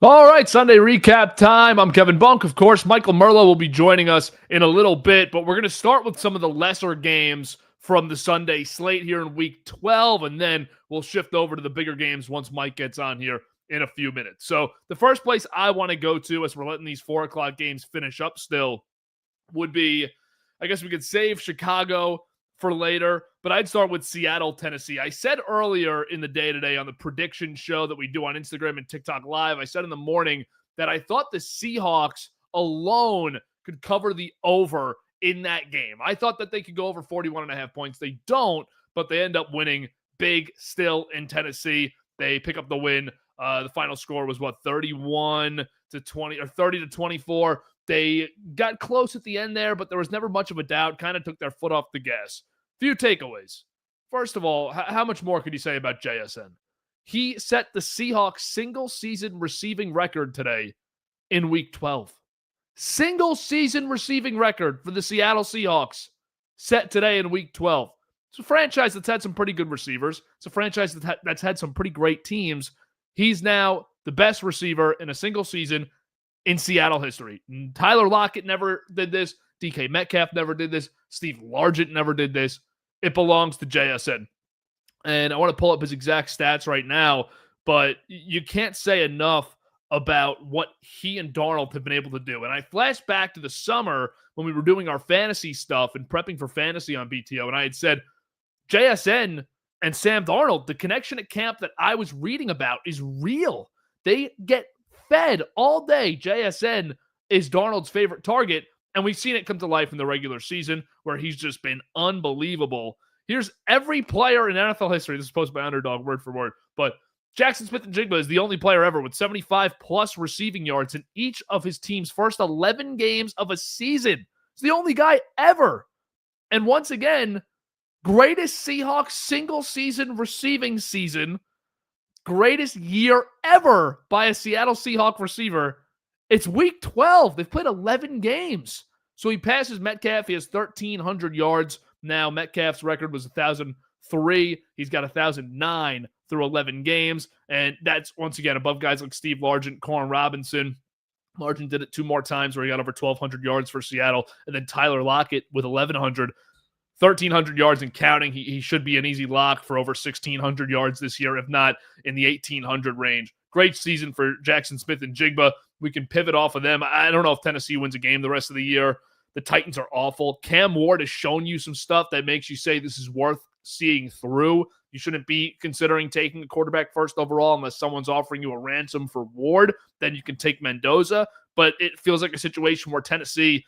All right, Sunday recap time. I'm Kevin Bunk. Of course, Michael Merlo will be joining us in a little bit, but we're going to start with some of the lesser games from the Sunday slate here in Week 12, and then we'll shift over to the bigger games once Mike gets on here in a few minutes. So the first place I want to go to as we're letting these 4 o'clock games finish up still would be, I guess we could save Chicago for later, but I'd start with Seattle, Tennessee. I said earlier in the day today on the prediction show that we do on Instagram and TikTok Live, I said in the morning that I thought the Seahawks alone could cover the over in that game. I thought that they could go over 41.5 points. They don't, but they end up winning big still in Tennessee. They pick up the win. The final score was 31-20 or 30-24. They got close at the end there, but there was never much of a doubt. Kind of took their foot off the gas. Few takeaways. First of all, how much more could you say about JSN? He set the Seahawks single season receiving record today in Week 12. Single season receiving record for the Seattle Seahawks set today in Week 12. It's a franchise that's had some pretty good receivers. It's a franchise that's had some pretty great teams. He's now the best receiver in a single season in Seattle history. Tyler Lockett never did this. DK Metcalf never did this. Steve Largent never did this. It belongs to JSN. And I want to pull up his exact stats right now, but you can't say enough about what he and Darnold have been able to do. And I flashed back to the summer when we were doing our fantasy stuff and prepping for fantasy on BTO, and I had said, JSN and Sam Darnold, the connection at camp that I was reading about is real. They get fed all day. JSN is Darnold's favorite target, and we've seen it come to life in the regular season where he's just been unbelievable. Here's every player in NFL history. This is posted by Underdog word for word, but Jackson Smith-Njigba is the only player ever with 75-plus receiving yards in each of his team's first 11 games of a season. He's the only guy ever. And once again, greatest Seahawks single-season receiving season, greatest year ever by a Seattle Seahawk receiver. It's Week 12. They've played 11 games. So he passes Metcalf. He has 1,300 yards. Now, Metcalf's record was 1,003. He's got 1,009 through 11 games. And that's, once again, above guys like Steve Largent, Corn Robinson. Largent did it 2 more times where he got over 1,200 yards for Seattle. And then Tyler Lockett with 1,100. 1,300 yards and counting. He should be an easy lock for over 1,600 yards this year, if not in the 1,800 range. Great season for Jackson Smith-Njigba. We can pivot off of them. I don't know if Tennessee wins a game the rest of the year. The Titans are awful. Cam Ward has shown you some stuff that makes you say this is worth seeing through. You shouldn't be considering taking a quarterback first overall unless someone's offering you a ransom for Ward. Then you can take Mendoza. But it feels like a situation where Tennessee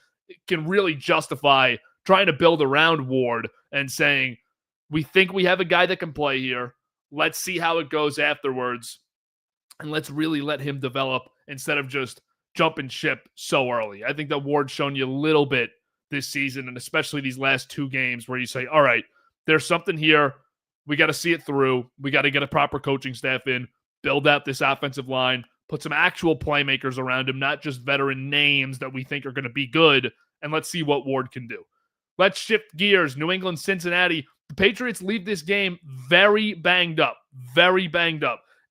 can really justify trying to build around Ward and saying, we think we have a guy that can play here. Let's see how it goes afterwards. And let's really let him develop instead of just jumping ship so early. I think that Ward's shown you a little bit this season, and especially these last 2 games where you say, all right, there's something here. We got to see it through. We got to get a proper coaching staff in, build out this offensive line, put some actual playmakers around him, not just veteran names that we think are going to be good, and let's see what Ward can do. Let's shift gears. New England, Cincinnati. The Patriots leave this game very banged up.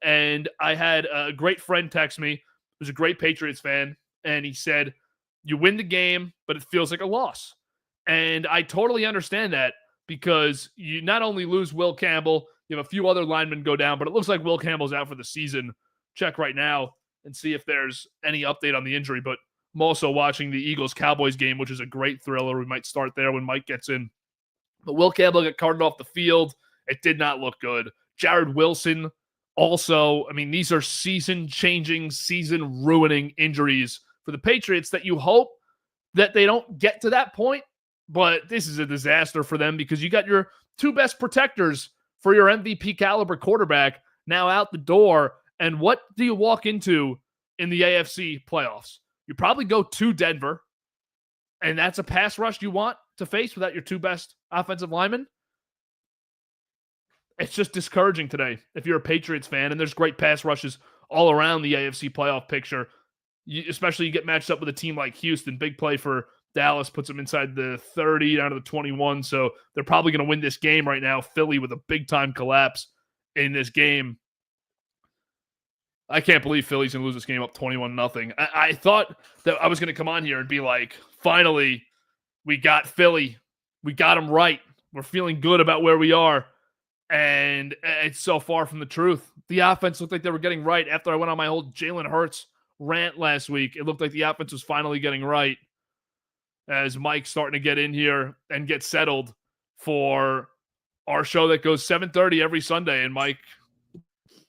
And I had a great friend text me, who's a great Patriots fan, and he said, you win the game, but it feels like a loss. And I totally understand that because you not only lose Will Campbell, you have a few other linemen go down, but it looks like Will Campbell's out for the season. Check right now and see if there's any update on the injury, but I'm also watching the Eagles-Cowboys game, which is a great thriller. We might start there when Mike gets in. But Will Campbell got carted off the field. It did not look good. Jared Wilson also, I mean, these are season-changing, season-ruining injuries for the Patriots that you hope that they don't get to that point. But this is a disaster for them because you got your 2 best protectors for your MVP caliber quarterback now out the door. And what do you walk into in the AFC playoffs? You probably go to Denver, and that's a pass rush you want to face without your 2 best offensive linemen. It's just discouraging today if you're a Patriots fan, and there's great pass rushes all around the AFC playoff picture. Especially you get matched up with a team like Houston. Big play for Dallas puts them inside the 30 down to the 21, so they're probably going to win this game right now. Philly with a big-time collapse in this game. I can't believe Philly's going to lose this game up 21-0. I thought that I was going to come on here and be like, finally, we got Philly. We got them right. We're feeling good about where we are. And it's so far from the truth. The offense looked like they were getting right after I went on my whole Jalen Hurts rant last week. It looked like the offense was finally getting right as Mike's starting to get in here and get settled for our show that goes 7:30 every Sunday. And Mike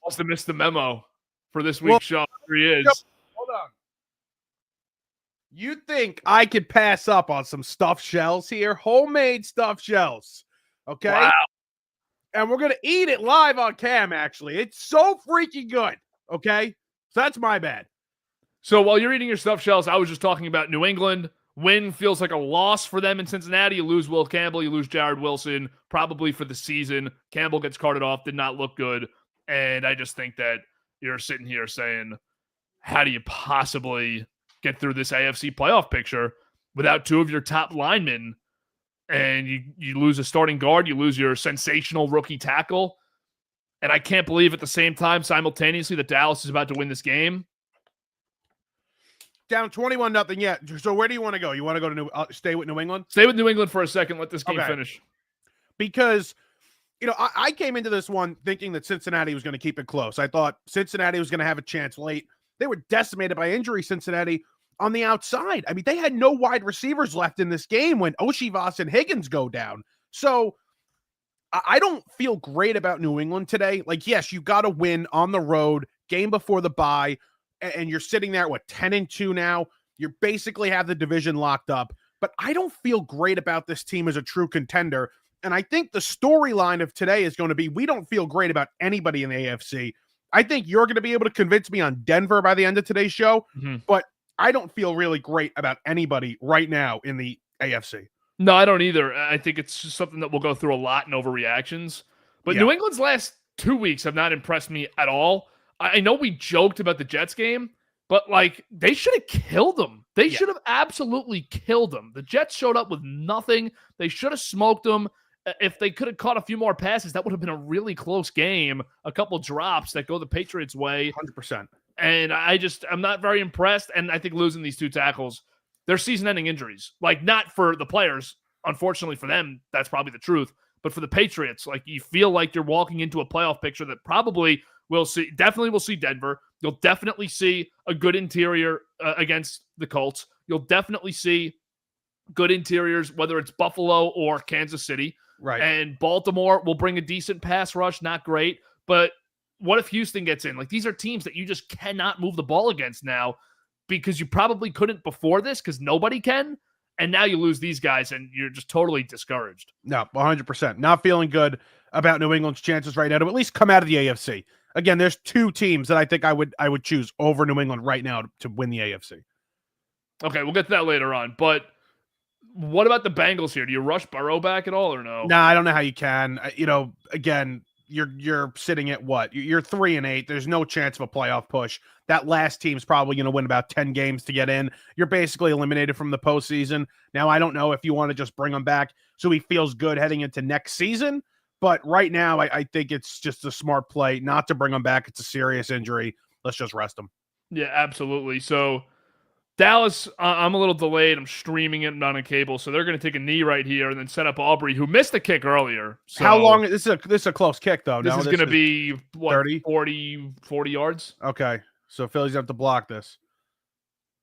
must have missed the memo for this week's show. Here he is. Hold on. You think I could pass up on some stuffed shells here? Homemade stuffed shells. Okay? Wow. And we're going to eat it live on cam, actually. It's so freaking good. Okay? So that's my bad. So while you're eating your stuffed shells, I was just talking about New England. Win feels like a loss for them in Cincinnati. You lose Will Campbell. You lose Jared Wilson, probably for the season. Campbell gets carted off. Did not look good. And I just think that you're sitting here saying, how do you possibly get through this AFC playoff picture without two of your top linemen? And you lose a starting guard. You lose your sensational rookie tackle. And I can't believe at the same time, simultaneously, that Dallas is about to win this game. Down 21-0 yet. So where do you want to go? You want to go to stay with New England? Stay with New England for a second. Let this game finish. Because, I came into this one thinking that Cincinnati was going to keep it close. I thought Cincinnati was going to have a chance late. They were decimated by injury, Cincinnati, on the outside. I mean, they had no wide receivers left in this game when Oshivas and Higgins go down. So I don't feel great about New England today. Like, yes, you got to win on the road, game before the bye. And you're sitting there at 10-2 now. You basically have the division locked up. But I don't feel great about this team as a true contender. And I think the storyline of today is going to be, we don't feel great about anybody in the AFC. I think you're going to be able to convince me on Denver by the end of today's show. But I don't feel really great about anybody right now in the AFC. No, I don't either. I think it's just something that we'll go through a lot in overreactions. But New England's last 2 weeks have not impressed me at all. I know we joked about the Jets game, but they should have killed them. They should have absolutely killed them. The Jets showed up with nothing. They should have smoked them. If they could have caught a few more passes, that would have been a really close game. A couple drops that go the Patriots' way. 100%. And I'm not very impressed. And I think losing these two tackles, they're season-ending injuries. Not for the players. Unfortunately for them, that's probably the truth. But for the Patriots, you feel like you're walking into a playoff picture that probably definitely will see Denver. You'll definitely see a good interior against the Colts. You'll definitely see good interiors, whether it's Buffalo or Kansas City. Right. And Baltimore will bring a decent pass rush, not great. But what if Houston gets in? These are teams that you just cannot move the ball against now because you probably couldn't before this because nobody can. And now you lose these guys and you're just totally discouraged. No, 100%. Not feeling good about New England's chances right now to at least come out of the AFC. Again, there's two teams that I think I would choose over New England right now to win the AFC. Okay, we'll get to that later on. But what about the Bengals here? Do you rush Burrow back at all or no? Nah, I don't know how you can. Again, you're sitting at what? You're 3-8. There's no chance of a playoff push. That last team's probably going to win about 10 games to get in. You're basically eliminated from the postseason. Now, I don't know if you want to just bring him back so he feels good heading into next season. But right now, I think it's just a smart play not to bring him back. It's a serious injury. Let's just rest him. Yeah, absolutely. So Dallas, I'm a little delayed. I'm streaming it on a cable. So they're going to take a knee right here and then set up Aubrey, who missed the kick earlier. So how long? This is a close kick, though. This is going to be, what, 30? 40 yards? Okay. So Philly's have to block this.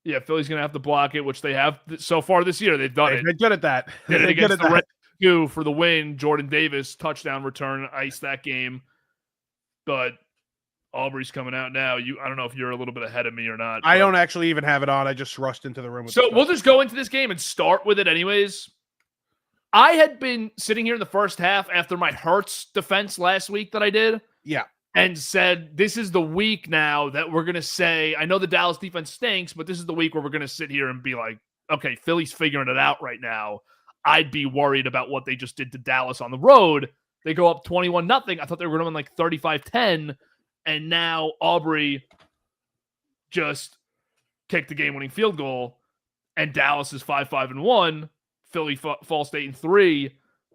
Yeah, Philly's going to have to block it, which they have so far this year. They've done it. They're good at that. Did it against the Red Goo for the win. Jordan Davis, touchdown return, iced that game. But Aubrey's coming out now. I don't know if you're a little bit ahead of me or not. I don't actually even have it on. I just rushed into the room. So we'll just go into this game and start with it anyways. I had been sitting here in the first half after my Hurts defense last week that I did. Yeah. And said, this is the week now that we're going to say, I know the Dallas defense stinks, but this is the week where we're going to sit here and be like, okay, Philly's figuring it out right now. I'd be worried about what they just did to Dallas on the road. They go up 21-0. I thought they were going to win 35-10. And now Aubrey just kicked the game-winning field goal. And Dallas is 5-5-1. Philly falls to 8-3.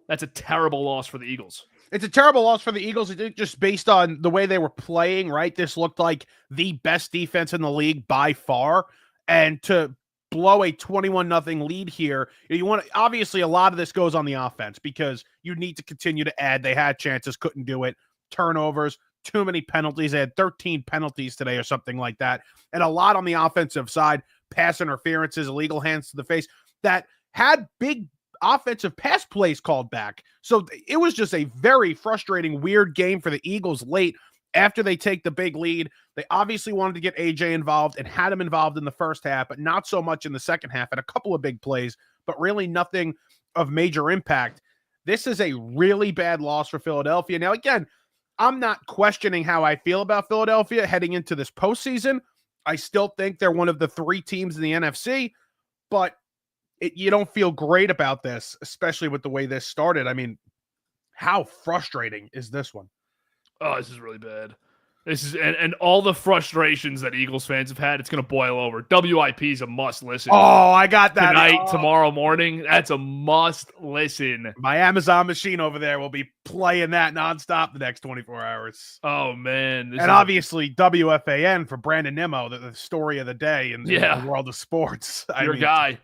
That's a terrible loss for the Eagles. It's a terrible loss for the Eagles. Just based on the way they were playing, right? This looked like the best defense in the league by far. And to blow a 21-0 lead here, you want to, obviously a lot of this goes on the offense because you need to continue to add. They had chances, couldn't do it. Turnovers, too many penalties. They had 13 penalties today or something like that. And a lot on the offensive side, pass interferences, illegal hands to the face that had big offensive pass plays called back. So it was just a very frustrating, weird game for the Eagles late after they take the big lead. They obviously wanted to get AJ involved and had him involved in the first half, but not so much in the second half, and a couple of big plays, but really nothing of major impact. This is a really bad loss for Philadelphia. Now, again, I'm not questioning how I feel about Philadelphia heading into this postseason. I still think they're one of the 3 teams in the NFC, but you don't feel great about this, especially with the way this started. I mean, how frustrating is this one? Oh, this is really bad. This is and all the frustrations that Eagles fans have had, it's going to boil over. WIP is a must listen. Oh, I got that. Tonight, tomorrow morning, that's a must listen. My Amazon machine over there will be playing that nonstop the next 24 hours. Oh, man. And obviously, WFAN for Brandon Nimmo, the story of the day in the world of sports. Your guy.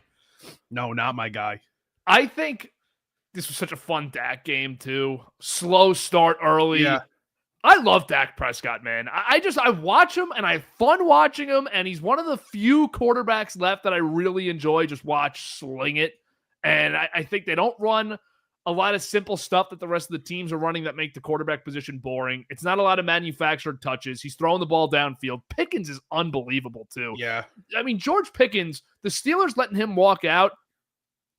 No, not my guy. I think this was such a fun Dak game, too. Slow start early. Yeah. I love Dak Prescott, man. I watch him, and I have fun watching him, and he's one of the few quarterbacks left that I really enjoy. Just watch sling it. And I think they don't run a lot of simple stuff that the rest of the teams are running that make the quarterback position boring. It's not a lot of manufactured touches. He's throwing the ball downfield. Pickens is unbelievable, too. Yeah. I mean, George Pickens, the Steelers letting him walk out,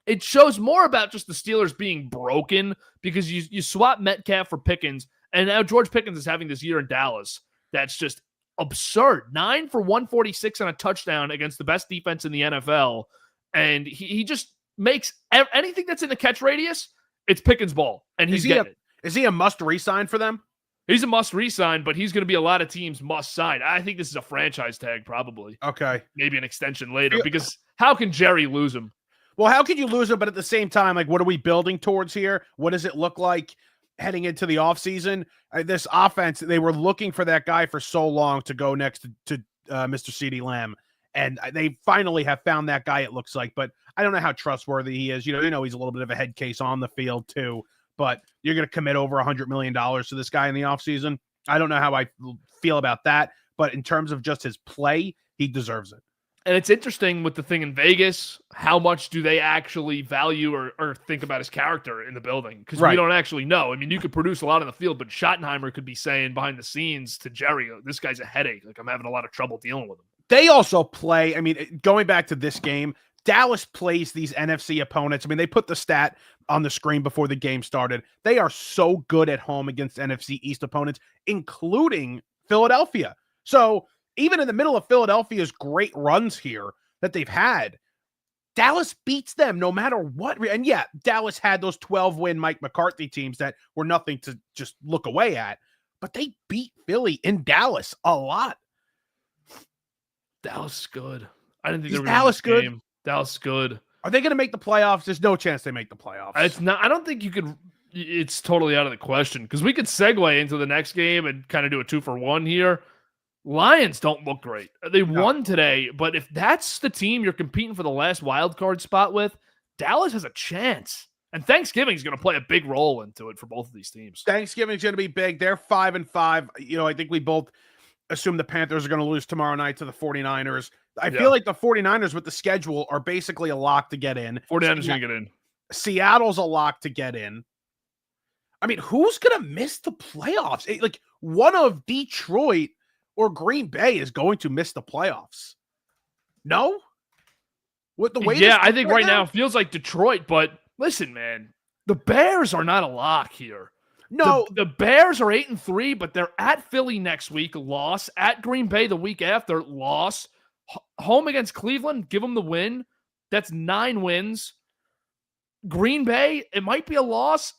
it shows more about just the Steelers being broken because you swap Metcalf for Pickens, and now George Pickens is having this year in Dallas. That's just absurd. 9 for 146 on a touchdown against the best defense in the NFL. And he just makes anything that's in the catch radius, it's Pickens' ball. And he's getting it. Is he a must re-sign for them? He's a must re-sign, but he's going to be a lot of teams must sign. I think this is a franchise tag, probably. Okay. Maybe an extension later, because how can Jerry lose him? Well, how could you lose him? But at the same time, like, what are we building towards here? What does it look like heading into the offseason? This offense, they were looking for that guy for so long to go next to Mr. CeeDee Lamb. And they finally have found that guy, it looks like. But I don't know how trustworthy he is. You know, he's a little bit of a head case on the field, too. But you're going to commit over $100 million to this guy in the offseason. I don't know how I feel about that. But in terms of just his play, he deserves it. And it's interesting with the thing in Vegas, how much do they actually value or think about his character in the building? Because we don't actually know. I mean, you could produce a lot on the field, but Schottenheimer could be saying behind the scenes to Jerry, this guy's a headache. Like, I'm having a lot of trouble dealing with him. They also play, I mean, going back to this game, Dallas plays these NFC opponents. I mean, they put the stat on the screen before the game started. They are so good at home against NFC East opponents, including Philadelphia. So even in the middle of Philadelphia's great runs here that they've had, Dallas beats them no matter what. And yeah, Dallas had those 12-win Mike McCarthy teams that were nothing to just look away at, but they beat Philly in Dallas a lot. Dallas is good. I didn't think they were Dallas good. Game. Dallas is good. Are they going to make the playoffs? There's no chance they make the playoffs. It's not. I don't think you could. It's totally out of the question because we could segue into the next game and kind of do a 2-for-1 here. Lions don't look great. They won today, but if that's the team you're competing for the last wild card spot with, Dallas has a chance. And Thanksgiving is going to play a big role into it for both of these teams. Thanksgiving is going to be big. They're 5-5. You know, I think we both assume the Panthers are going to lose tomorrow night to the 49ers. I feel like the 49ers with the schedule are basically a lock to get in. 49ers going to get in. Seattle's a lock to get in. I mean, who's going to miss the playoffs? Like, one of Detroit or Green Bay is going to miss the playoffs. No? With the way I think right now it feels like Detroit, but listen, man, the Bears are not a lock here. No. The Bears are 8-3, but they're at Philly next week, loss. At Green Bay the week after, loss. Home against Cleveland, give them the win. That's 9 wins. Green Bay, it might be a loss.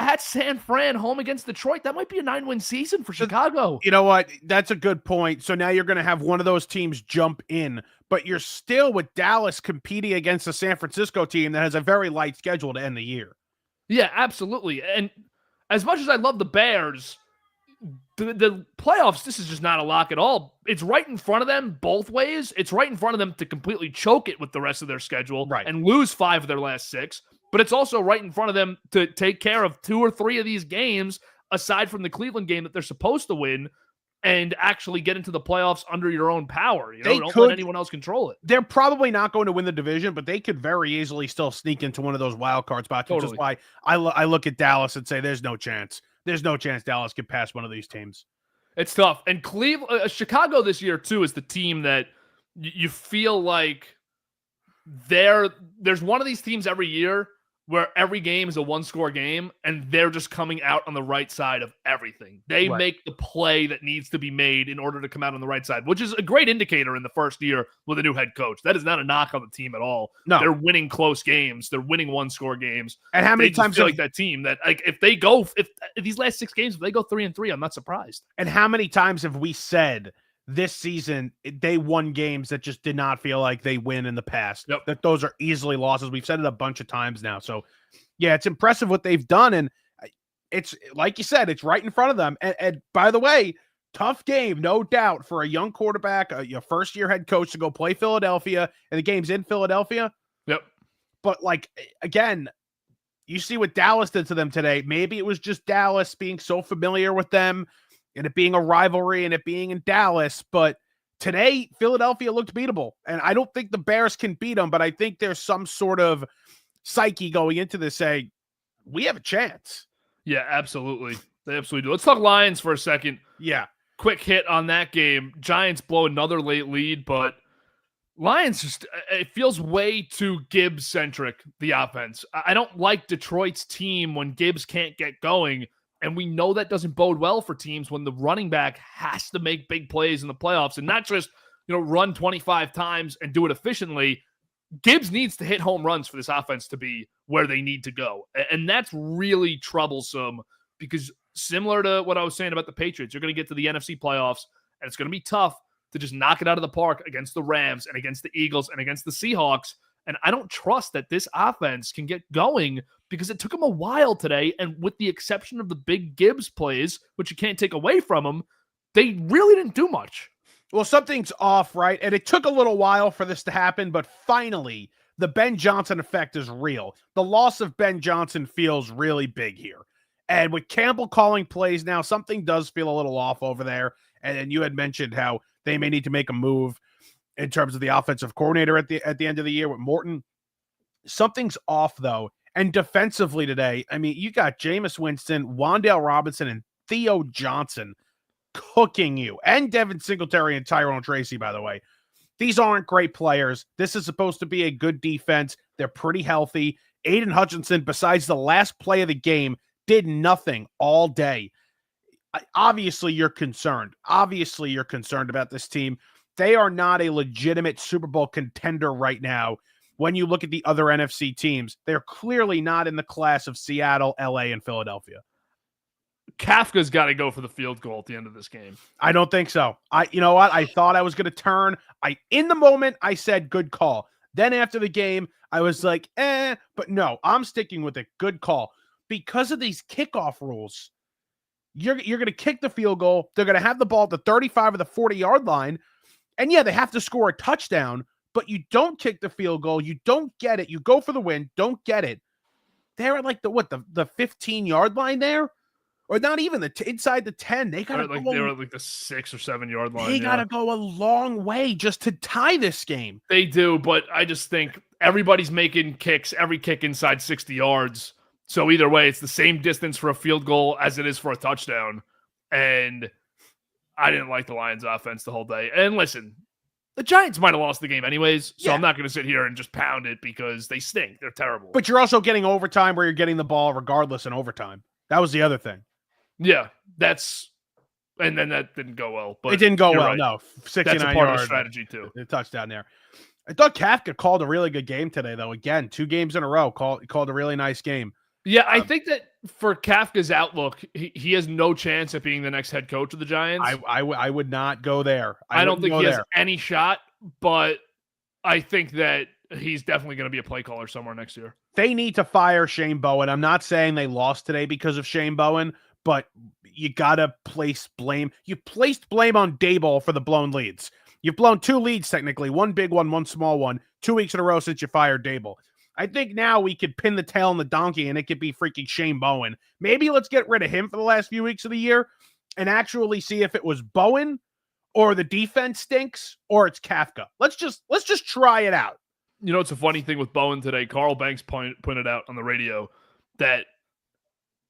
At San Fran, home against Detroit, that might be a 9-win season for Chicago. You know what? That's a good point. So now you're going to have one of those teams jump in, but you're still with Dallas competing against a San Francisco team that has a very light schedule to end the year. Yeah, absolutely. And as much as I love the Bears, the playoffs, this is just not a lock at all. It's right in front of them both ways. It's right in front of them to completely choke it with the rest of their schedule and lose 5 of their last 6. But it's also right in front of them to take care of 2 or 3 of these games, aside from the Cleveland game that they're supposed to win, and actually get into the playoffs under your own power. Don't let anyone else control it. They're probably not going to win the division, but they could very easily still sneak into one of those wild card spots, which is why I look at Dallas and say there's no chance. There's no chance Dallas can pass one of these teams. It's tough. And Chicago this year, too, is the team that you feel like there's one of these teams every year where every game is a 1-score game, and they're just coming out on the right side of everything. They make the play that needs to be made in order to come out on the right side, which is a great indicator in the first year with a new head coach. That is not a knock on the team at all. No. They're winning close games. They're winning 1-score games. And how many times feel like that team that, like, if these last 6 games, if they go 3-3, I'm not surprised. And how many times have we said this season they won games that just did not feel like they win in the past? That those are easily losses. We've said it a bunch of times now. So yeah, it's impressive what they've done. And it's like you said, it's right in front of them. And by the way, tough game, no doubt, for a young quarterback, your first-year head coach to go play Philadelphia, and the game's in Philadelphia. Yep. But, like, again, you see what Dallas did to them today. Maybe it was just Dallas being so familiar with them and it being a rivalry and it being in Dallas. But today, Philadelphia looked beatable. And I don't think the Bears can beat them, but I think there's some sort of psyche going into this saying, we have a chance. Yeah, absolutely. They absolutely do. Let's talk Lions for a second. Yeah. Quick hit on that game. Giants blow another late lead, but Lions just, it feels way too Gibbs-centric, the offense. I don't like Detroit's team when Gibbs can't get going, and we know that doesn't bode well for teams when the running back has to make big plays in the playoffs and not just, run 25 times and do it efficiently. Gibbs needs to hit home runs for this offense to be where they need to go. And that's really troublesome because similar to what I was saying about the Patriots, you're going to get to the NFC playoffs and it's going to be tough to just knock it out of the park against the Rams and against the Eagles and against the Seahawks. And I don't trust that this offense can get going because it took them a while today. And with the exception of the big Gibbs plays, which you can't take away from them, they really didn't do much. Well, something's off, right? And it took a little while for this to happen, but finally, the Ben Johnson effect is real. The loss of Ben Johnson feels really big here. And with Campbell calling plays now, something does feel a little off over there. And then you had mentioned how they may need to make a move in terms of the offensive coordinator at the end of the year with Morton. Something's off, though. And defensively today, I mean, you got Jameis Winston, Wan'Dale Robinson, and Theo Johnson cooking you, and Devin Singletary and Tyrone Tracy, by the way. These aren't great players. This is supposed to be a good defense. They're pretty healthy. Aiden Hutchinson, besides the last play of the game, did nothing all day. Obviously, you're concerned. Obviously, you're concerned about this team. They are not a legitimate Super Bowl contender right now. When you look at the other NFC teams, they're clearly not in the class of Seattle, LA, and Philadelphia. Kafka's got to go for the field goal at the end of this game. I don't think so. You know what? I thought I was going to turn. In the moment, I said good call. Then after the game, I was like, but no, I'm sticking with it. Good call. Because of these kickoff rules, you're going to kick the field goal. They're going to have the ball at the 35 or the 40-yard line. And yeah, they have to score a touchdown, but you don't kick the field goal. You don't get it. You go for the win, don't get it. They're at like the 15-yard line there? Or not even inside the 10. They gotta they were at like the 6 or 7 yard line. They gotta go a long way just to tie this game. They do, but I just think everybody's making kicks, every kick inside 60 yards. So either way, it's the same distance for a field goal as it is for a touchdown. And I didn't like the Lions offense the whole day. And listen, the Giants might have lost the game anyways, so I'm not going to sit here and just pound it because they stink. They're terrible. But you're also getting overtime where you're getting the ball regardless in overtime. That was the other thing. Yeah, and then that didn't go well. But it didn't go well, right. No. 69 That's a part of the strategy, too. A touchdown there. I thought Kafka called a really good game today, though. Again, 2 games in a row, called a really nice game. Yeah, I think that for Kafka's outlook, he has no chance at being the next head coach of the Giants. I would not go there. I don't think he has any shot, but I think that he's definitely going to be a play caller somewhere next year. They need to fire Shane Bowen. I'm not saying they lost today because of Shane Bowen, but you got to place blame. You placed blame on Daboll for the blown leads. You've blown 2 leads technically, one big one, one small one, 2 weeks in a row since you fired Daboll. I think now we could pin the tail on the donkey and it could be freaking Shane Bowen. Maybe let's get rid of him for the last few weeks of the year and actually see if it was Bowen or the defense stinks or it's Kafka. Let's just try it out. You know, it's a funny thing with Bowen today. Carl Banks pointed out on the radio that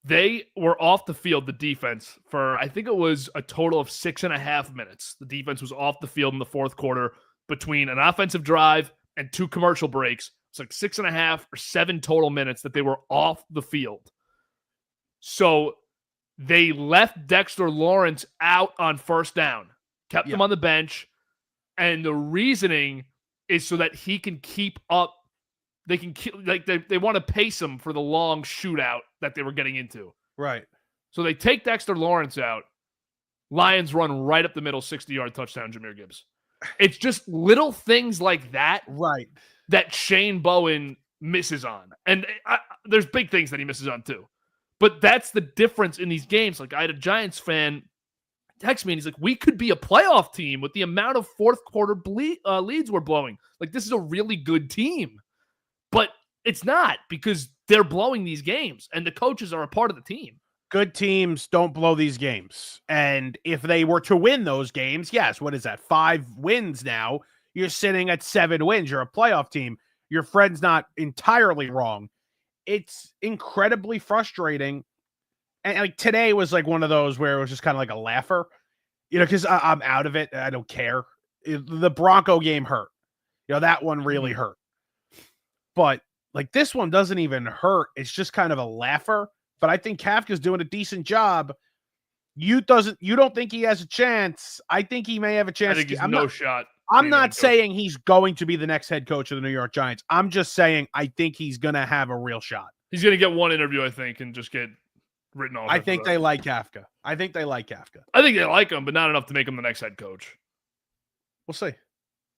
they were off the field, the defense, for I think it was a total of 6.5 minutes. The defense was off the field in the fourth quarter between an offensive drive and 2 commercial breaks. It's like 6.5 or 7 total minutes that they were off the field. So they left Dexter Lawrence out on first down, kept him on the bench, and the reasoning is so that he can keep up. They can they want to pace him for the long shootout that they were getting into. Right. So they take Dexter Lawrence out. Lions run right up the middle, 60-yard touchdown, Jahmyr Gibbs. It's just little things like that. Right. That Shane Bowen misses on. And there's big things that he misses on too. But that's the difference in these games. Like, I had a Giants fan text me and he's like, we could be a playoff team with the amount of fourth quarter leads we're blowing. Like, this is a really good team. But it's not, because they're blowing these games and the coaches are a part of the team. Good teams don't blow these games. And if they were to win those games, yes, what is that? 5 wins now. You're sitting at 7 wins. You're a playoff team. Your friend's not entirely wrong. It's incredibly frustrating. And like today was like one of those where it was just kind of like a laugher, you know, because I'm out of it. I don't care. The Bronco game hurt. You know, that one really hurt. But like this one doesn't even hurt. It's just kind of a laugher. But I think Kafka's doing a decent job. You don't think he has a chance. I think he may have a chance. I think he's shot. I'm not saying he's going to be the next head coach of the New York Giants. I'm just saying I think he's going to have a real shot. He's going to get one interview, I think, and just get written off. I think they like Kafka. I think they like him, but not enough to make him the next head coach. We'll see.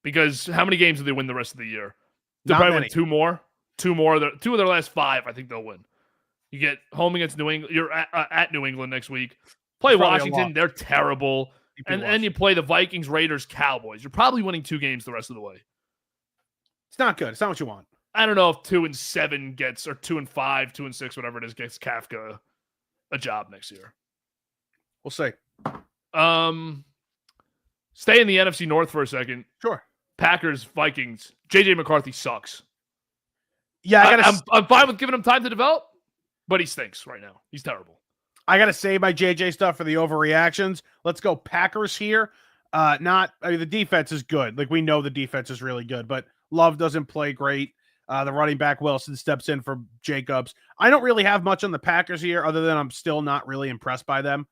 Because how many games do they win the rest of the year? They'll Not probably many. win 2 more. 2 more. 2 of their last 5, I think they'll win. You get home against New England. You're at New England next week. Play Washington. They're terrible. And you play the Vikings, Raiders, Cowboys. You're probably winning 2 games the rest of the way. It's not good. It's not what you want. I don't know if 2-7 gets, or 2-5, 2-6, whatever it is, gets Kafka a job next year. We'll see. Stay in the NFC North for a second. Sure. Packers, Vikings. JJ McCarthy sucks. Yeah, I'm fine with giving him time to develop, but he stinks right now. He's terrible. I got to save my JJ stuff for the overreactions. Let's go Packers here. The defense is good. Like, we know the defense is really good, but Love doesn't play great. The running back Wilson steps in for Jacobs. I don't really have much on the Packers here other than I'm still not really impressed by them.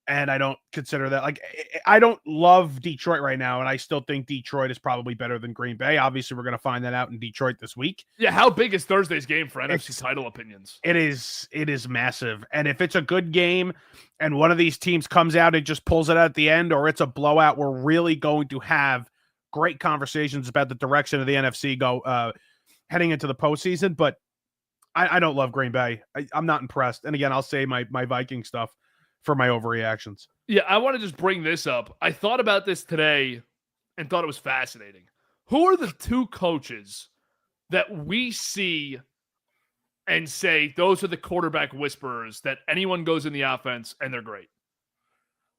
And I don't consider that, like, I don't love Detroit right now. And I still think Detroit is probably better than Green Bay. Obviously, we're going to find that out in Detroit this week. Yeah. How big is Thursday's game for NFC title opinions? It is massive. And if it's a good game and one of these teams comes out and just pulls it out at the end, or it's a blowout, we're really going to have great conversations about the direction of the NFC heading into the postseason. But I don't love Green Bay. I'm not impressed. And again, I'll say my Viking stuff for my overreactions. Yeah, I want to just bring this up. I thought about this today and thought it was fascinating. Who are the 2 coaches that we see and say those are the quarterback whisperers that anyone goes in the offense and they're great?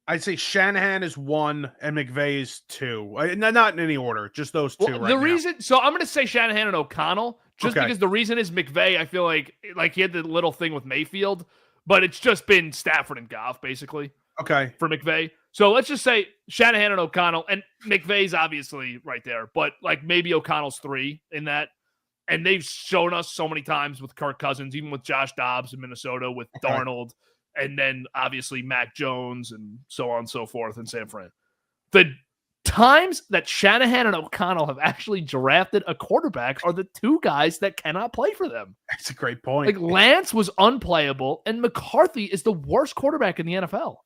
I'd say Shanahan is 1 and McVay is 2. Not in any order, just those 2 right now. So I'm going to say Shanahan and O'Connell, just because the reason is McVay, I feel like he had the little thing with Mayfield, but it's just been Stafford and Goff, basically. Okay. For McVay. So let's just say Shanahan and O'Connell, and McVay's obviously right there, but like maybe O'Connell's 3 in that. And they've shown us so many times with Kirk Cousins, even with Josh Dobbs in Minnesota, with Darnold, and then obviously Mac Jones and so on and so forth in San Fran. The times that Shanahan and O'Connell have actually drafted a quarterback are the 2 guys that cannot play for them. That's a great point. Like, Lance was unplayable, and McCarthy is the worst quarterback in the NFL.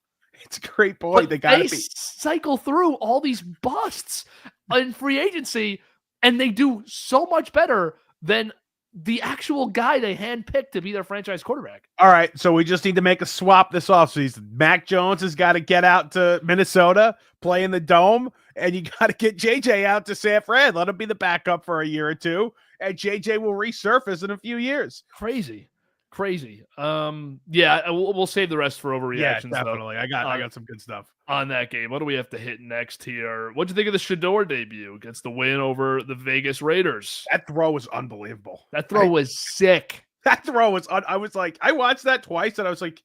It's a great point. But they cycle through all these busts in free agency. And they do so much better than the actual guy they handpicked to be their franchise quarterback. All right, so we just need to make a swap this offseason. Mac Jones has got to get out to Minnesota, play in the Dome, and you got to get JJ out to San Fran. Let him be the backup for a year or two, and JJ will resurface in a few years. Crazy. Yeah, we'll save the rest for overreactions. Yeah, definitely. Though. I got some good stuff on that game. What do we have to hit next here? What'd you think of the SHEDEUR debut? Gets the win over the Vegas Raiders. That throw was unbelievable. That throw was sick. That throw was. I was like, I watched that twice, and I was like,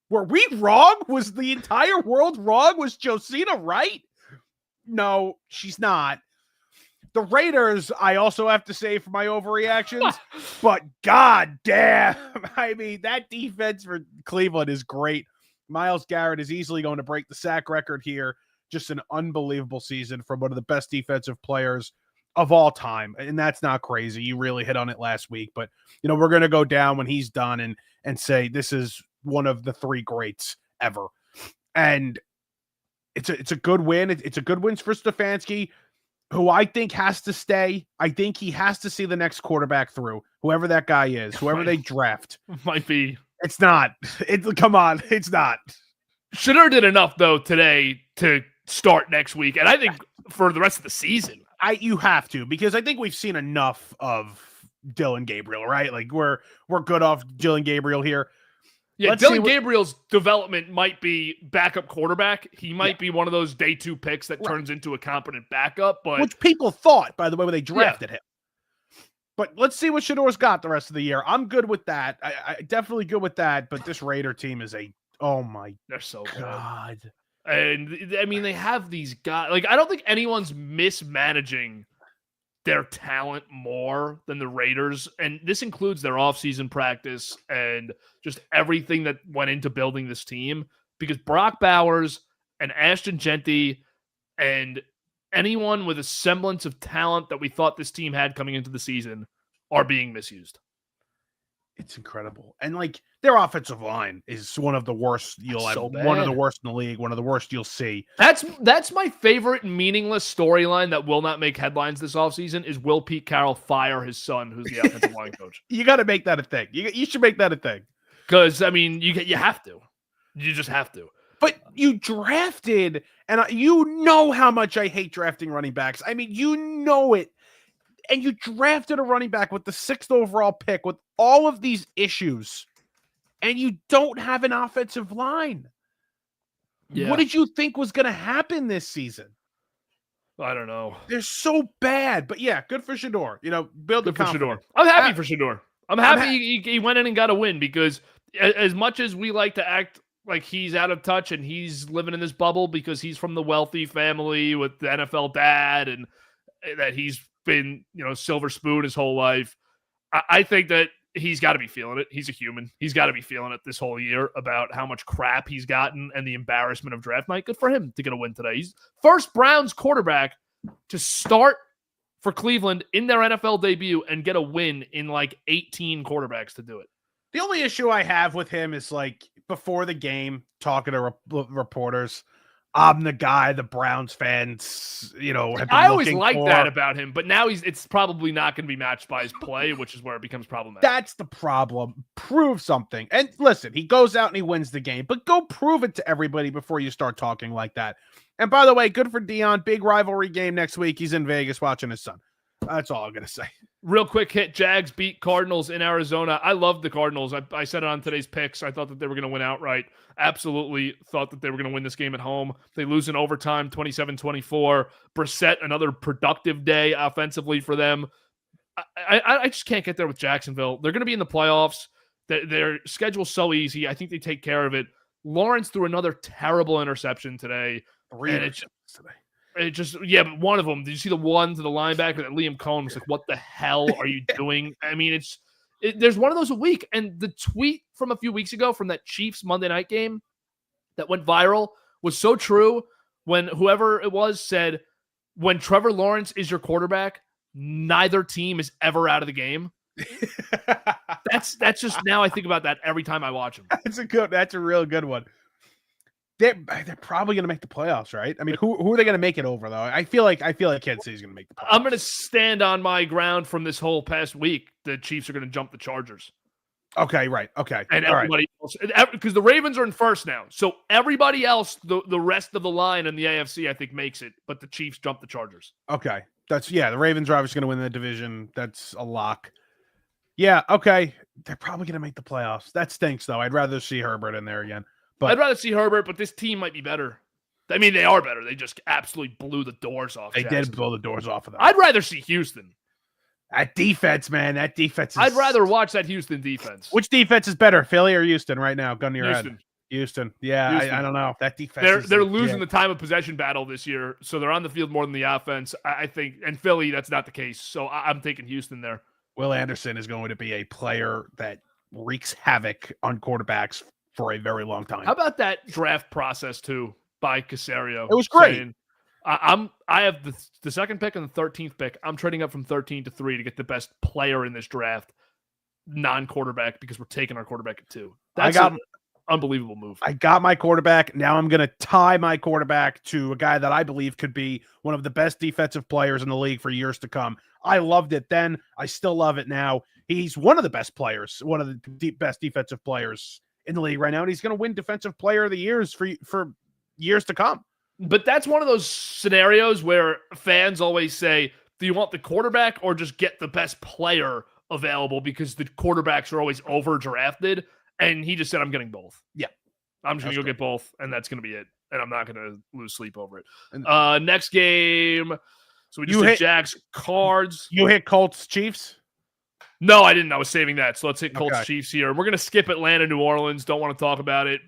were we wrong? Was the entire world wrong? Was Josina right? No, she's not. The Raiders, I also have to say for my overreactions, but god damn. I mean, that defense for Cleveland is great. Myles Garrett is easily going to break the sack record here. Just an unbelievable season from one of the best defensive players of all time. And that's not crazy. You really hit on it last week, but we're going to go down when he's done and say this is one of the three greats ever. And it's a good win. It's a good win for Stefanski, who I think has to stay. I think he has to see the next quarterback through, whoever that guy is, whoever they draft. Might be. It's not. Come on. It's not. SHEDEUR did enough, though, today to start next week. And I think for the rest of the season. You have to, because I think we've seen enough of Dylan Gabriel, right? Like we're good off Dylan Gabriel here. Yeah, Dylan Gabriel's development might be backup quarterback. He might be one of those day 2 picks that turns into a competent backup, but which people thought, by the way, when they drafted him. But let's see what SHEDEUR's got the rest of the year. I'm good with that. I definitely good with that. But this Raider team is they're so God. Good. And I mean, they have these guys. Like, I don't think anyone's mismanaging their talent more than the Raiders. And this includes their offseason practice and just everything that went into building this team. Because Brock Bowers and Ashton Genty and anyone with a semblance of talent that we thought this team had coming into the season are being misused. It's incredible. And like their offensive line is one of the worst one of the worst in the league, one of the worst you'll see. That's my favorite meaningless storyline that will not make headlines this offseason is will Pete Carroll fire his son, who's the offensive line coach. You got to make that a thing. You should make that a thing. Because, I mean, you have to. You just have to. But you drafted, and you know how much I hate drafting running backs. I mean, you know it. And you drafted a running back with the 6th overall pick with all of these issues, and you don't have an offensive line. Yeah. What did you think was going to happen this season? I don't know. They're so bad. But yeah, good for SHEDEUR. Build the confidence. I'm happy for SHEDEUR. I'm happy he went in and got a win, because as much as we like to act like he's out of touch and he's living in this bubble because he's from the wealthy family with the NFL dad and that he's been, silver spoon his whole life. I think that he's got to be feeling it. He's a human. He's got to be feeling it this whole year about how much crap he's gotten and the embarrassment of draft night. Good for him to get a win today. He's first Browns quarterback to start for Cleveland in their NFL debut and get a win in like 18 quarterbacks to do it. The only issue I have with him is like before the game, talking to reporters, I'm the guy the Browns fans, have been I always liked for. That about him, but now it's probably not going to be matched by his play, which is where it becomes problematic. That's the problem. Prove something. And listen, he goes out and he wins the game, but go prove it to everybody before you start talking like that. And by the way, good for Dion. Big rivalry game next week. He's in Vegas watching his son. That's all I'm going to say. Real quick hit. Jags beat Cardinals in Arizona. I love the Cardinals. I said it on today's picks. I thought that they were going to win outright. Absolutely thought that they were going to win this game at home. They lose in overtime, 27-24. Brissett, another productive day offensively for them. I just can't get there with Jacksonville. They're going to be in the playoffs. Their schedule's so easy. I think they take care of it. Lawrence threw another terrible interception today. But one of them, did you see the one to the linebacker that Liam Cohen was like, what the hell are you doing? I mean, there's one of those a week. And the tweet from a few weeks ago from that Chiefs Monday night game that went viral was so true when whoever it was said, when Trevor Lawrence is your quarterback, neither team is ever out of the game. That's just, now I think about that every time I watch him. That's a real good one. They're probably going to make the playoffs, right? I mean, who are they going to make it over though? I feel like Kansas City's going to make the playoffs. I'm going to stand on my ground from this whole past week. The Chiefs are going to jump the Chargers. Okay, right. Okay. And all everybody else, because the Ravens are in first now. So everybody else, the rest of the line in the AFC, I think, makes it. But the Chiefs jump the Chargers. Okay. The Ravens are obviously going to win the division. That's a lock. Yeah, okay. They're probably going to make the playoffs. That stinks, though. I'd rather see Herbert in there again. But I'd rather see Herbert, but this team might be better. I mean, they are better. They just absolutely blew the doors off. They did blow the doors off of them. I'd rather see Houston. That defense, man. That defense is... I'd rather watch that Houston defense. Which defense is better, Philly or Houston right now? Gun to your Houston. head. Houston. Yeah, Houston. I don't know. That defense They're losing the time of possession battle this year, so they're on the field more than the offense. I think, and Philly, that's not the case. So I'm taking Houston there. Will Anderson is going to be a player that wreaks havoc on quarterbacks for a very long time. How about that draft process too by Caserio? It was great. Saying, I have the second pick and the 13th pick. I'm trading up from 13 to 3 to get the best player in this draft, non-quarterback, because we're taking our quarterback at 2. That's an unbelievable move. I got my quarterback. Now I'm going to tie my quarterback to a guy that I believe could be one of the best defensive players in the league for years to come. I loved it then. I still love it now. He's one of the best players, one of the best defensive players in the league right now, and he's going to win Defensive Player of the Year for years to come. But that's one of those scenarios where fans always say, do you want the quarterback or just get the best player available, because the quarterbacks are always over-drafted? And he just said, I'm getting both. Yeah. I'm just going to go get both, and that's going to be it. And I'm not going to lose sleep over it. Next game. So we just hit Jags, Cards. You hit Colts, Chiefs? No, I didn't. I was saving that. So let's hit Colts, Chiefs here. We're going to skip Atlanta, New Orleans. Don't want to talk about it.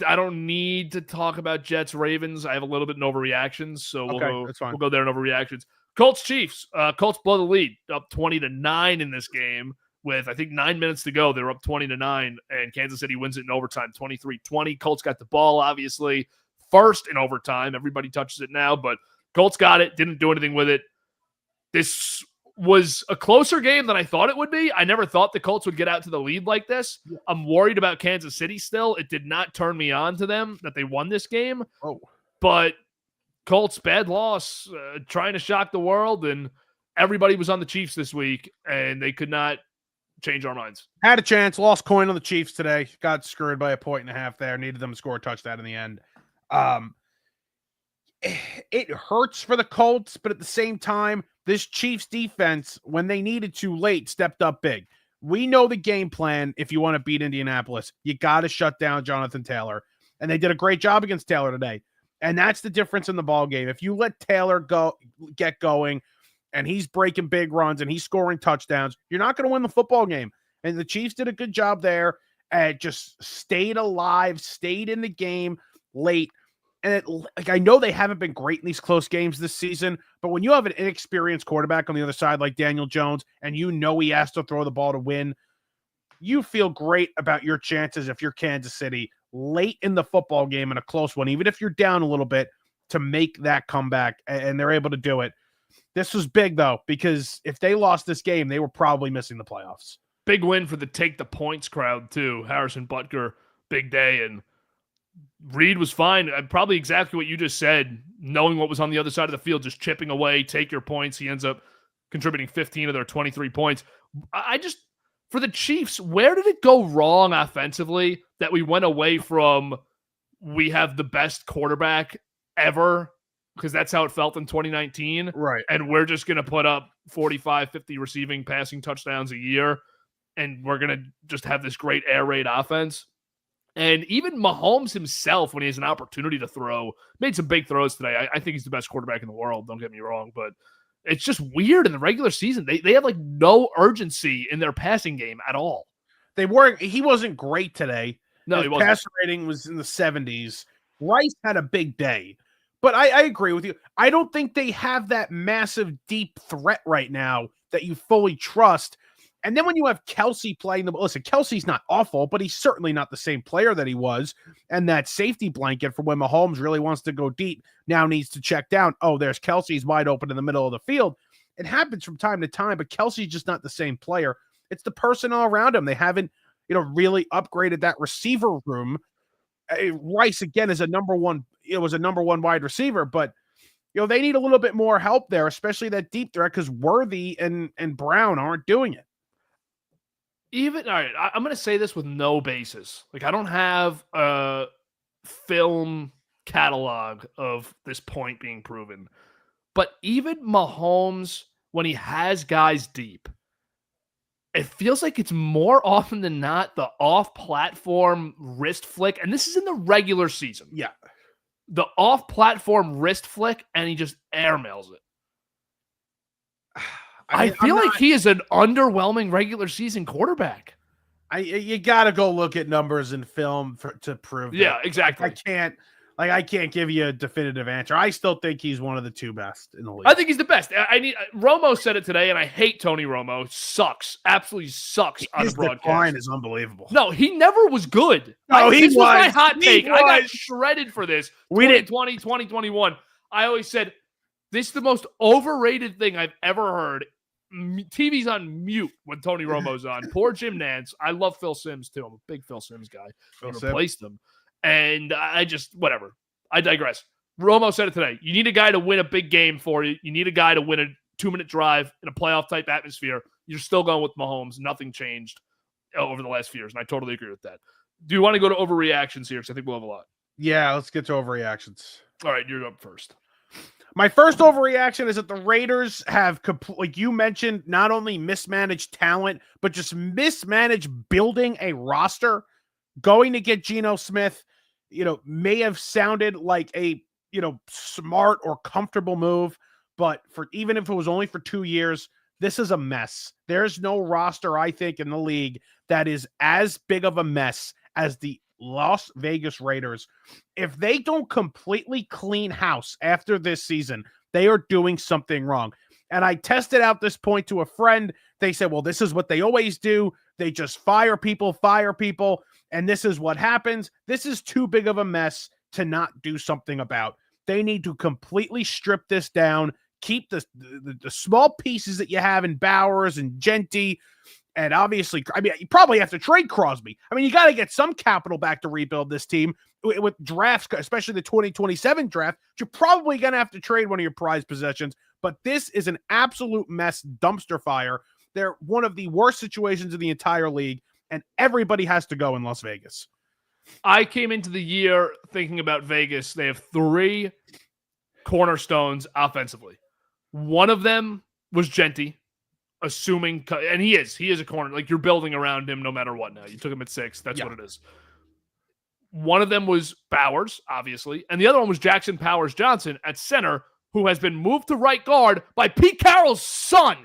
I don't need to talk about Jets, Ravens. I have a little bit in overreactions, so we'll go there in overreactions. Colts, Chiefs. Colts blow the lead, up 20-9 in this game with, I think, 9 minutes to go. They're up 20-9, and Kansas City wins it in overtime, 23-20. Colts got the ball, obviously, first in overtime. Everybody touches it now, but Colts got it, didn't do anything with it. This was a closer game than I thought it would be. I never thought the Colts would get out to the lead like this. I'm worried about Kansas City still. It did not turn me on to them that they won this game. But Colts, bad loss, trying to shock the world, and everybody was on the Chiefs this week, and they could not change our minds. Had a chance, lost coin on the Chiefs today. Got screwed by 1.5 there. Needed them to score a touchdown in the end. It hurts for the Colts, but at the same time, this Chiefs defense, when they needed to late, stepped up big. We know the game plan. If you want to beat Indianapolis, you got to shut down Jonathan Taylor. And they did a great job against Taylor today. And that's the difference in the ball game. If you let Taylor get going, and he's breaking big runs and he's scoring touchdowns, you're not going to win the football game. And the Chiefs did a good job there and just stayed alive, stayed in the game late. And I know they haven't been great in these close games this season, but when you have an inexperienced quarterback on the other side like Daniel Jones, and you know he has to throw the ball to win, you feel great about your chances if you're Kansas City late in the football game in a close one, even if you're down a little bit, to make that comeback, and they're able to do it. This was big, though, because if they lost this game, they were probably missing the playoffs. Big win for the take the points crowd, too. Harrison Butker, big day, and Reed was fine. Probably exactly what you just said, knowing what was on the other side of the field, just chipping away, take your points. He ends up contributing 15 of their 23 points. For the Chiefs, where did it go wrong offensively that we went away from we have the best quarterback ever, because that's how it felt in 2019. Right. And we're just going to put up 45, 50 receiving, passing touchdowns a year, and we're going to just have this great air raid offense. And even Mahomes himself, when he has an opportunity to throw, made some big throws today. I think he's the best quarterback in the world, don't get me wrong, but it's just weird in the regular season. They have like no urgency in their passing game at all. He wasn't great today. No, he wasn't. Passer rating was in the 70s. Rice had a big day. But I agree with you. I don't think they have that massive, deep threat right now that you fully trust. And then when you have Kelsey playing listen, Kelsey's not awful, but he's certainly not the same player that he was. And that safety blanket for when Mahomes really wants to go deep now needs to check down. Oh, there's Kelsey's wide open in the middle of the field. It happens from time to time, but Kelsey's just not the same player. It's the personnel around him. They haven't, really upgraded that receiver room. Rice again is a number one. It was a number one wide receiver, but they need a little bit more help there, especially that deep threat, because Worthy and Brown aren't doing it. All right, I'm going to say this with no basis. Like, I don't have a film catalog of this point being proven, but even Mahomes, when he has guys deep, it feels like it's more often than not the off-platform wrist flick, and this is in the regular season. Yeah. The off-platform wrist flick, and he just airmails it. I feel like he is an underwhelming regular season quarterback. You got to go look at numbers in film to prove that. Yeah, exactly. I can't give you a definitive answer. I still think he's one of the two best in the league. I think he's the best. Romo said it today, and I hate Tony Romo. Sucks. Absolutely sucks on the broadcast. His decline is unbelievable. No, he never was good. This was my hot take. I got shredded for this. 2020, 2021. I always said, this is the most overrated thing I've ever heard. TV's on mute when Tony Romo's on. Poor Jim Nantz. I love Phil Simms, too. I'm a big Phil Simms guy. Replaced him. And I just, whatever. I digress. Romo said it today. You need a guy to win a big game for you. You need a guy to win a 2-minute drive in a playoff-type atmosphere. You're still going with Mahomes. Nothing changed over the last few years, and I totally agree with that. Do you want to go to overreactions here? Because I think we'll have a lot. Yeah, let's get to overreactions. All right, you're up first. My first overreaction is that the Raiders have, like you mentioned, not only mismanaged talent, but just mismanaged building a roster. Going to get Geno Smith, may have sounded like a, smart or comfortable move, but even if it was only for 2 years, this is a mess. There's no roster, I think, in the league that is as big of a mess as the Las Vegas Raiders. If they don't completely clean house after this season, they are doing something wrong. And I tested out this point to a friend. They said, well, this is what they always do. They just fire people. And this is what happens. This is too big of a mess to not do something about. They need to completely strip this down, keep the small pieces that you have in Bowers and Genty. And obviously, you probably have to trade Crosby. You got to get some capital back to rebuild this team with drafts, especially the 2027 draft. You're probably going to have to trade one of your prized possessions. But this is an absolute mess, dumpster fire. They're one of the worst situations in the entire league, and everybody has to go in Las Vegas. I came into the year thinking about Vegas. They have 3 cornerstones offensively. One of them was Genty. Assuming, and he is a corner. Like, you're building around him no matter what now. You took him at 6. That's what it is. One of them was Bowers, obviously. And the other one was Jackson Powers Johnson at center, who has been moved to right guard by Pete Carroll's son.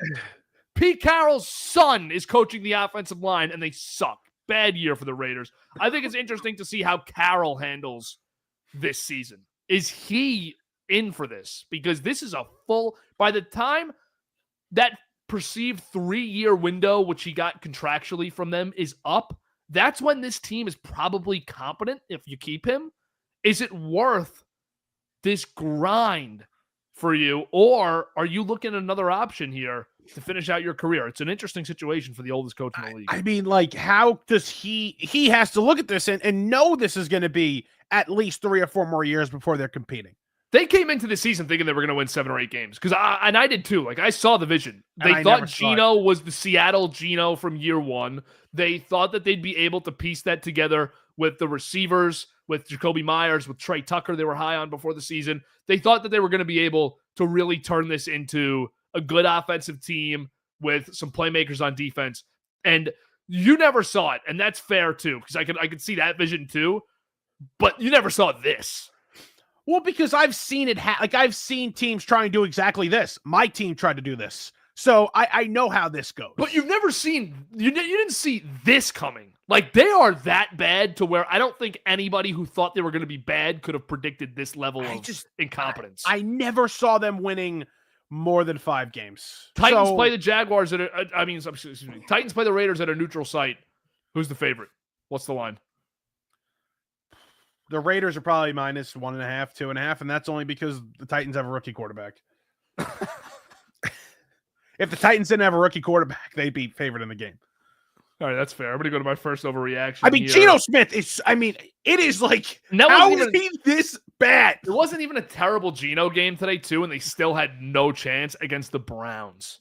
Pete Carroll's son is coaching the offensive line, and they suck. Bad year for the Raiders. I think it's interesting to see how Carroll handles this season. Is he in for this? Because this is a full, by the time that perceived 3-year window, which he got contractually from them, is up, that's when this team is probably competent if you keep him. Is it worth this grind for you, or are you looking at another option here to finish out your career? It's an interesting situation for the oldest coach in the league. How does he has to look at this and know this is going to be at least 3 or 4 more years before they're competing. They came into the season thinking they were going to win 7 or 8 games. I did too. Like, I saw the vision. They thought Geno was the Seattle Geno from year 1. They thought that they'd be able to piece that together with the receivers, with Jacoby Myers, with Trey Tucker they were high on before the season. They thought that they were going to be able to really turn this into a good offensive team with some playmakers on defense. And you never saw it, and that's fair too, because I could see that vision too, but you never saw this. Well, because I've seen it. I've seen teams try and do exactly this. My team tried to do this. So I know how this goes. But you've never seen, you didn't see this coming. Like, they are that bad to where I don't think anybody who thought they were going to be bad could have predicted this level of incompetence. I never saw them winning more than 5 games. Titans play the Jaguars Titans play the Raiders at a neutral site. Who's the favorite? What's the line? The Raiders are probably minus 1.5, 2.5, and that's only because the Titans have a rookie quarterback. If the Titans didn't have a rookie quarterback, they'd be favored in the game. All right, that's fair. I'm going to go to my first overreaction. I mean, here. Geno Smith is, it is like, how is he this bad? It wasn't even a terrible Geno game today, too, and they still had no chance against the Browns.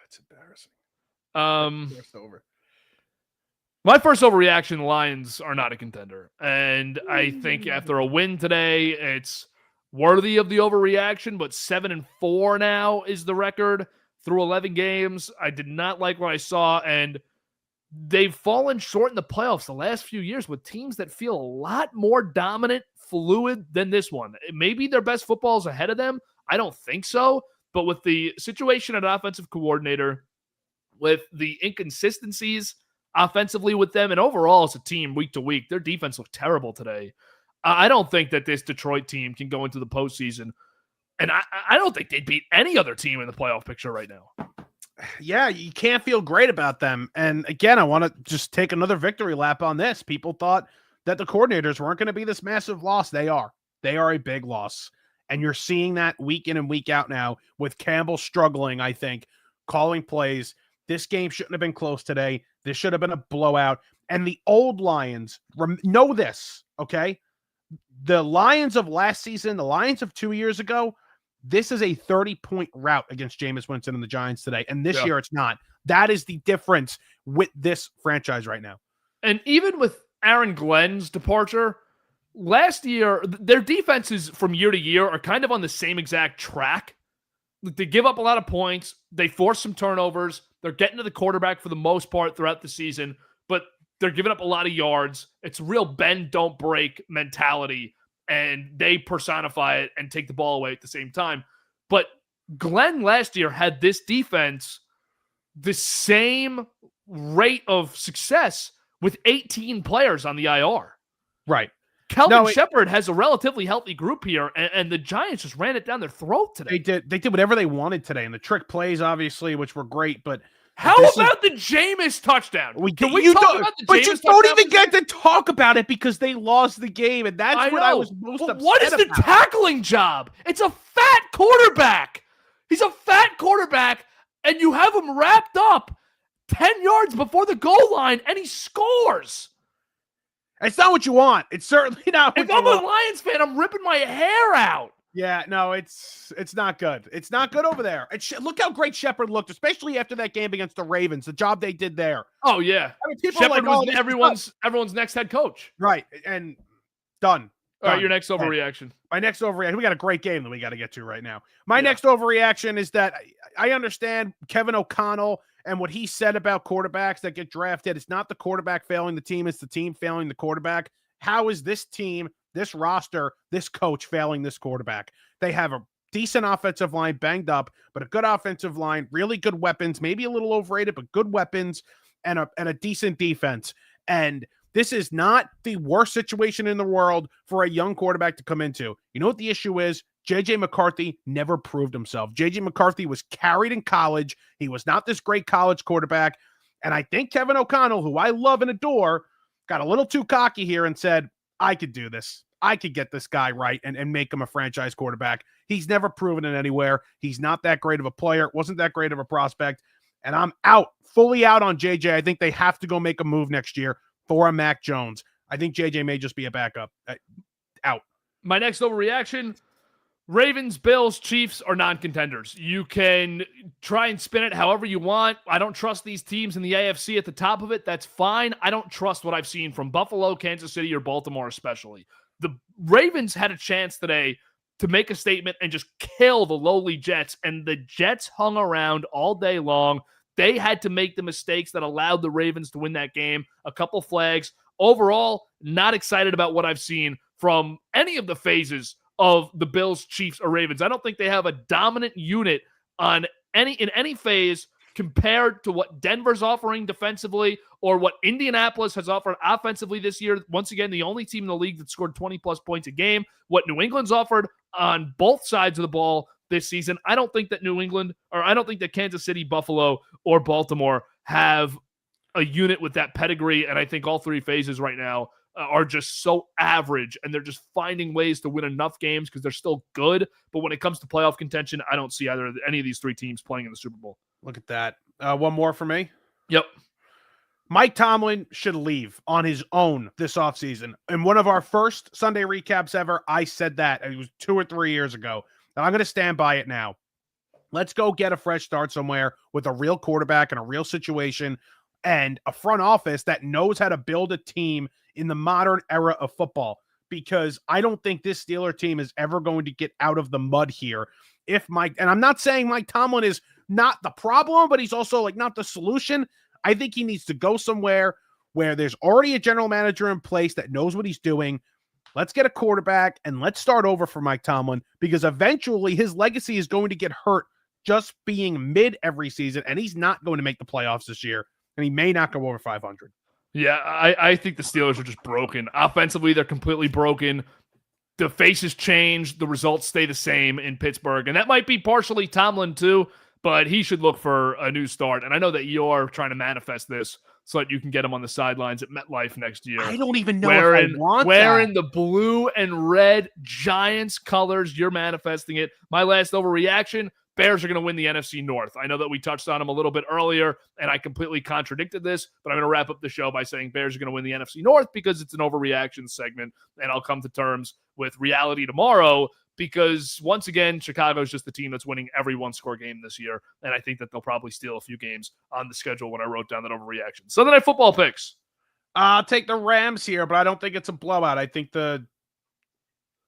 It's embarrassing. My first overreaction, the Lions are not a contender. And I think after a win today, it's worthy of the overreaction, but 7-4 now is the record through 11 games. I did not like what I saw, and they've fallen short in the playoffs the last few years with teams that feel a lot more dominant, fluid than this one. Maybe their best football is ahead of them. I don't think so. But with the situation at offensive coordinator, with the inconsistencies offensively with them, and overall as a team week to week, their defense looked terrible today. I don't think that this Detroit team can go into the postseason. And I don't think they'd beat any other team in the playoff picture right now. Yeah, you can't feel great about them. And again, I want to just take another victory lap on this. People thought that the coordinators weren't going to be this massive loss. They are. They are a big loss. And you're seeing that week in and week out now with Campbell struggling, I think, calling plays. This game shouldn't have been close today. This should have been a blowout. And the old Lions, know this, okay? The Lions of last season, the Lions of 2 years ago, this is a 30-point rout against Jameis Winston and the Giants today. And this year it's not. That is the difference with this franchise right now. And even with Aaron Glenn's departure, last year, their defenses from year to year are kind of on the same exact track. They give up a lot of points. They force some turnovers. They're getting to the quarterback for the most part throughout the season, but they're giving up a lot of yards. It's real bend, don't break mentality, and they personify it and take the ball away at the same time. But Glenn last year had this defense the same rate of success with 18 players on the IR. Right. Kelvin Shepard has a relatively healthy group here, and the Giants just ran it down their throat today. They did whatever they wanted today, and the trick plays, obviously, which were great, but how about the Jameis touchdown? Can we talk about the Jameis touchdown? But you don't even get to talk about it because they lost the game, and that's what I was most upset about. What is the tackling job? It's a fat quarterback. He's a fat quarterback, and you have him wrapped up 10 yards before the goal line, and he scores. It's not what you want. It's certainly not what you want. If I'm a Lions fan, I'm ripping my hair out. Yeah, no, it's not good. It's not good over there. Look how great Shepard looked, especially after that game against the Ravens, the job they did there. Oh, yeah. I mean, Shepard was everyone's next head coach. Right, and done. All right, your next overreaction. My next overreaction. We got a great game that we got to get to right now. My next overreaction is that I understand Kevin O'Connell and what he said about quarterbacks that get drafted. It's not the quarterback failing the team. It's the team failing the quarterback. How is this team, this roster, this coach failing this quarterback? They have a decent offensive line, banged up, but a good offensive line, really good weapons, maybe a little overrated, but good weapons and a decent defense. And this is not the worst situation in the world for a young quarterback to come into. You know what the issue is? J.J. McCarthy never proved himself. J.J. McCarthy was carried in college. He was not this great college quarterback. And I think Kevin O'Connell, who I love and adore, got a little too cocky here and said, I could do this. I could get this guy right and make him a franchise quarterback. He's never proven it anywhere. He's not that great of a player. Wasn't that great of a prospect. And I'm fully out on JJ. I think they have to go make a move next year for a Mac Jones. I think JJ may just be a backup. Out. My next overreaction, Ravens, Bills, Chiefs are non-contenders. You can try and spin it however you want. I don't trust these teams in the AFC at the top of it. That's fine. I don't trust what I've seen from Buffalo, Kansas City, or Baltimore especially. The Ravens had a chance today to make a statement and just kill the lowly Jets, and the Jets hung around all day long. They had to make the mistakes that allowed the Ravens to win that game. A couple flags. Overall, not excited about what I've seen from any of the phases of the Bills, Chiefs, or Ravens. I don't think they have a dominant unit in any phase compared to what Denver's offering defensively or what Indianapolis has offered offensively this year. Once again, the only team in the league that scored 20-plus points a game. What New England's offered on both sides of the ball this season. I don't think that Kansas City, Buffalo, or Baltimore have a unit with that pedigree, and I think all three phases right now are just so average, and they're just finding ways to win enough games because they're still good. But when it comes to playoff contention, I don't see any of these three teams playing in the Super Bowl. Look at that. One more for me. Yep. Mike Tomlin should leave on his own this offseason. In one of our first Sunday recaps ever, I said that. It was 2 or 3 years ago. And I'm going to stand by it now. Let's go get a fresh start somewhere with a real quarterback and a real situation and a front office that knows how to build a team in the modern era of football. Because I don't think this Steeler team is ever going to get out of the mud here. And I'm not saying Mike Tomlin is not the problem, but he's also like not the solution. I think he needs to go somewhere where there's already a general manager in place that knows what he's doing. Let's get a quarterback and let's start over for Mike Tomlin, because eventually his legacy is going to get hurt just being mid every season, and he's not going to make the playoffs this year, and he may not go over 500. Yeah, I think the Steelers are just broken. Offensively, they're completely broken. The faces change. The results stay the same in Pittsburgh, and that might be partially Tomlin too, but he should look for a new start. And I know that you're trying to manifest this so that you can get him on the sidelines at MetLife next year. I don't even know if I want wearing the blue and red Giants colors. You're manifesting it. My last overreaction, Bears are going to win the NFC North. I know that we touched on them a little bit earlier, and I completely contradicted this, but I'm going to wrap up the show by saying Bears are going to win the NFC North because it's an overreaction segment, and I'll come to terms with reality tomorrow because, once again, Chicago is just the team that's winning every one-score game this year, and I think that they'll probably steal a few games on the schedule when I wrote down that overreaction. Sunday Night Football picks. I'll take the Rams here, but I don't think it's a blowout. I think the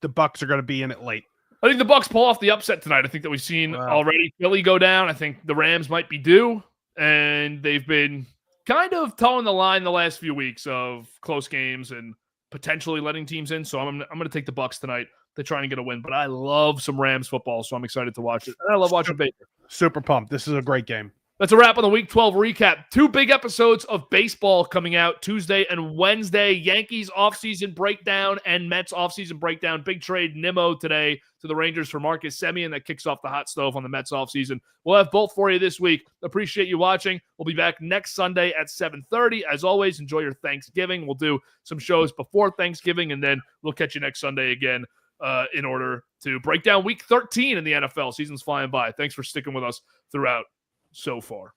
Bucs are going to be in it late. I think the Bucs pull off the upset tonight. I think that we've seen already Philly go down. I think the Rams might be due, and they've been kind of towing the line the last few weeks of close games and potentially letting teams in. So I'm going to take the Bucs tonight to try and get a win. But I love some Rams football, so I'm excited to watch it. And I love watching Baker. Super pumped. This is a great game. That's a wrap on the Week 12 recap. 2 big episodes of baseball coming out Tuesday and Wednesday. Yankees offseason breakdown and Mets offseason breakdown. Big trade Nimmo today to the Rangers for Marcus Semien that kicks off the hot stove on the Mets offseason. We'll have both for you this week. Appreciate you watching. We'll be back next Sunday at 7:30. As always, enjoy your Thanksgiving. We'll do some shows before Thanksgiving, and then we'll catch you next Sunday again in order to break down Week 13 in the NFL. Season's flying by. Thanks for sticking with us throughout so far.